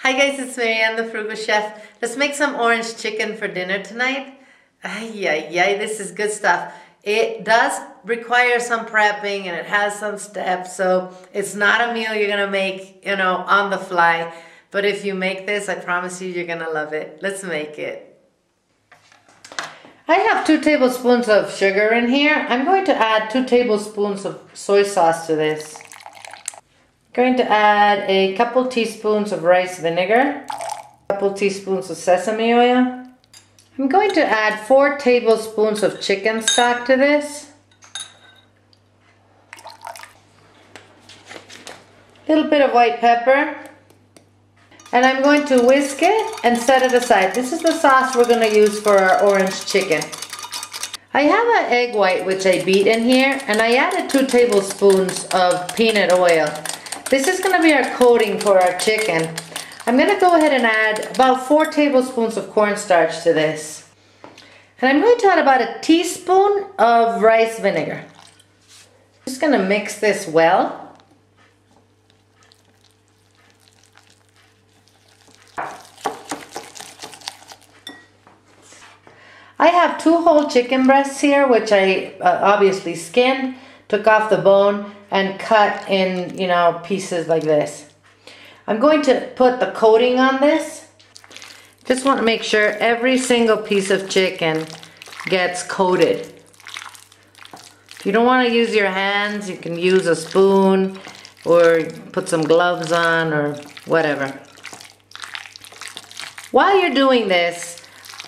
Hi guys, it's Marianne, the Frugal Chef. Let's make some orange chicken for dinner tonight. Ay, ay, ay, this is good stuff. It does require some prepping and it has some steps, so it's not a meal you're gonna make, on the fly. But if you make this, I promise you, you're gonna love it. Let's make it. I have 2 tablespoons of sugar in here. I'm going to add 2 tablespoons of soy sauce to this. Going to add a couple teaspoons of rice vinegar, a couple teaspoons of sesame oil. I'm going to add 4 tablespoons of chicken stock to this. A little bit of white pepper. And I'm going to whisk it and set it aside. This is the sauce we're going to use for our orange chicken. I have an egg white which I beat in here, and I added 2 tablespoons of peanut oil. This is going to be our coating for our chicken. I'm going to go ahead and add about 4 tablespoons of cornstarch to this. And I'm going to add about a teaspoon of rice vinegar. Just going to mix this well. I have 2 whole chicken breasts here, which I obviously skinned, took off the bone, and cut in, pieces like this. I'm going to put the coating on this. Just want to make sure every single piece of chicken gets coated. If you don't want to use your hands, you can use a spoon or put some gloves on or whatever. While you're doing this,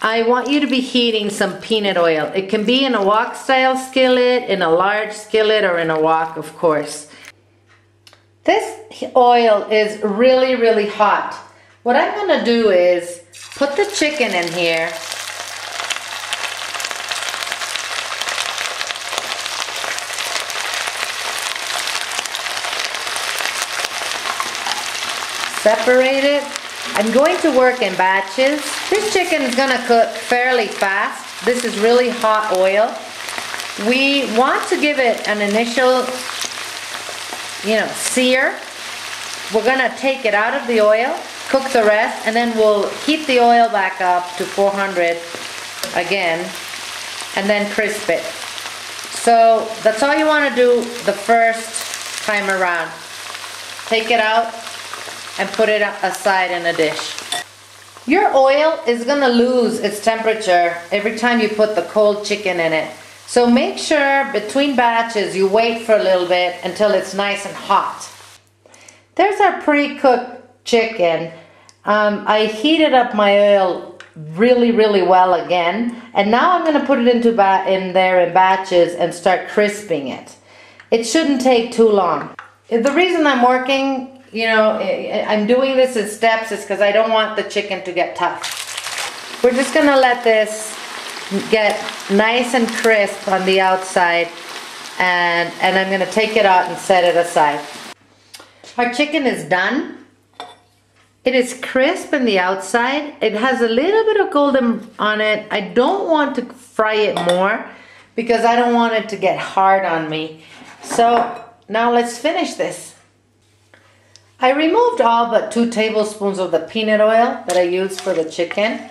I want you to be heating some peanut oil. It can be in a wok style skillet, in a large skillet, or in a wok, of course. This oil is really, really hot. What I'm going to do is put the chicken in here. Separate it. I'm going to work in batches. This chicken is going to cook fairly fast. This is really hot oil. We want to give it an initial, sear. We're going to take it out of the oil, cook the rest, and then we'll heat the oil back up to 400 again, and then crisp it. So that's all you want to do the first time around. Take it out and put it aside in a dish. Your oil is going to lose its temperature every time you put the cold chicken in it. So make sure between batches you wait for a little bit until it's nice and hot. There's our pre-cooked chicken. I heated up my oil really, really well again. And now I'm going to put it in there in batches and start crisping it. It shouldn't take too long. The reason I'm working, I'm doing this in steps is because I don't want the chicken to get tough. We're just going to let this get nice and crisp on the outside, and I'm going to take it out and set it aside. Our chicken is done. It is crisp on the outside. It has a little bit of golden on it. I don't want to fry it more because I don't want it to get hard on me. So now let's finish this. I removed all but 2 tablespoons of the peanut oil that I used for the chicken.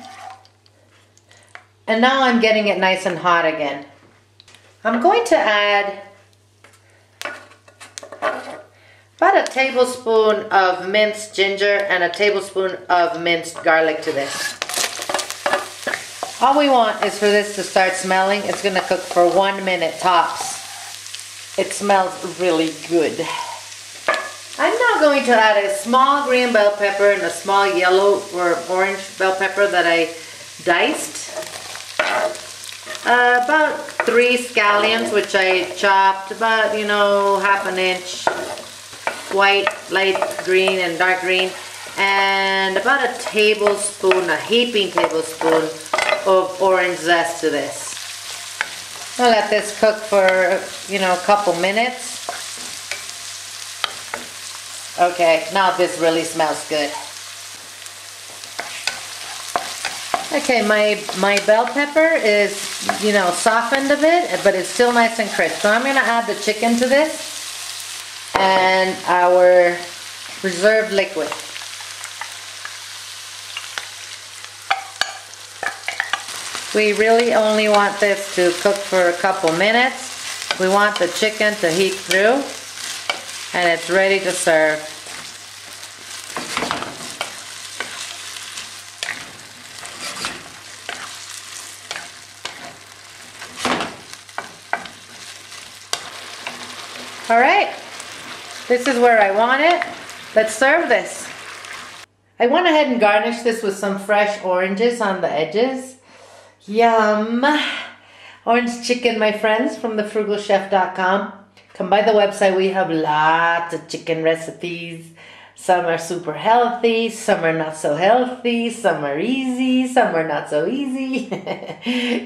And now I'm getting it nice and hot again. I'm going to add about a tablespoon of minced ginger and a tablespoon of minced garlic to this. All we want is for this to start smelling. It's going to cook for 1 minute tops. It smells really good. I'm now going to add a small green bell pepper and a small yellow or orange bell pepper that I diced. About 3 scallions, which I chopped about, half an inch. White, light green, and dark green. And about a tablespoon, a heaping tablespoon of orange zest to this. I'll let this cook for, a couple minutes. Okay, now this really smells good. Okay, my bell pepper is, softened a bit, but it's still nice and crisp. So I'm going to add the chicken to this and our reserved liquid. We really only want this to cook for a couple minutes. We want the chicken to heat through, and it's ready to serve. All right, this is where I want it. Let's serve this. I went ahead and garnished this with some fresh oranges on the edges. Yum! Orange chicken, my friends, from thefrugalchef.com. Come by the website. We have lots of chicken recipes. Some are super healthy, some are not so healthy, some are easy, some are not so easy.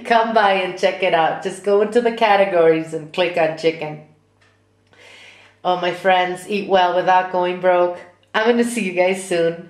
Come by and check it out. Just go into the categories and click on chicken. Oh, my friends, eat well without going broke. I'm going to see you guys soon.